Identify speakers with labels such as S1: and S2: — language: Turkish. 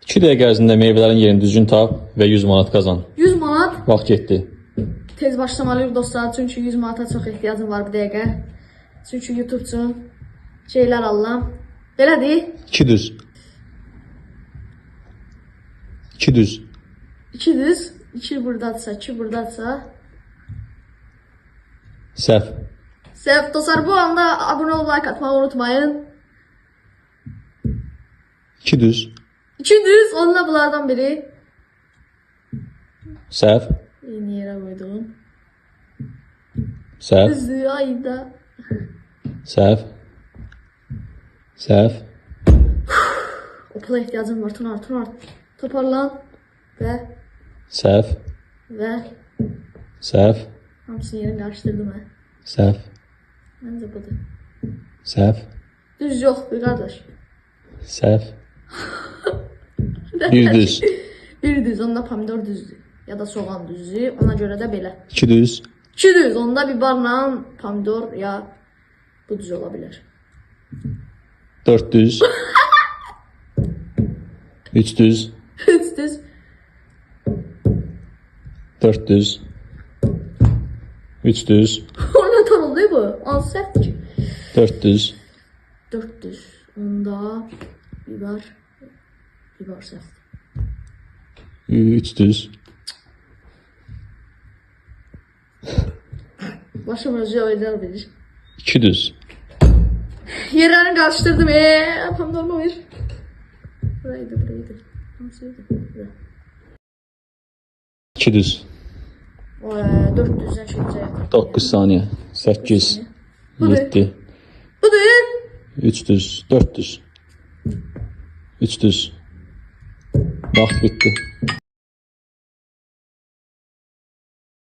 S1: 2 dəqiqə ərzində meyvələrin yerini düzgün tap və 100 manat qazan.
S2: 100 manat.
S1: Vaxt getdi.
S2: Tez başlamalıyıq dostlar. Çünki 100 manata çox ehtiyacım var bir dəqiqə. Çünki YouTube üçün şeylər alıram. Belədir.
S1: 2 düz. 2 düz.
S2: 2 düz. 2 buradadsa, 2 buradadsa.
S1: Səhv.
S2: Sevgili dostlar, bu anda abone ol, like atmayı unutmayın.
S1: 2 düz.
S2: 2 düz, onunla bunlardan biri.
S1: Səhv.
S2: Yeni yere koydum.
S1: Səhv.
S2: Düzdür, ayda.
S1: Səhv. Səhv.
S2: Okula ihtiyacım var, Tunar. Toparlan.
S1: Səhv.
S2: Ve
S1: Səhv.
S2: hamısını yerini karıştırdım ha.
S1: Səhv.
S2: Bence budur.
S1: Səhv.
S2: Düz yok bir kardeş.
S1: Səhv. Bir düz.
S2: Bir düz, onda pomidor düzdür. Ya da soğan düzdür. Ona göre de belə.
S1: 2 düz.
S2: 2 düz, onda biberle pomidor ya bu düz olabilir.
S1: 4 düz. 3 düz.
S2: 3 düz.
S1: 4 düz. 3 düz.
S2: Ona tam oluyor bu. Az sert ki.
S1: 4 düz.
S2: 4 düz. Onda biber sert.
S1: 3 düz.
S2: Başım özü oynar bilir.
S1: 2 düz.
S2: Yerlerini karıştırdım. Pomidor mu ver? Buraydı. Nasıldı?
S1: 2 düz.
S2: 4 düzden şey yaptım.
S1: 9 saniye. 8.
S2: Bu ne?
S1: 7.
S2: Bu değil.
S1: 3 düz. 4 düz. 3 düz. Vaxt bitdi.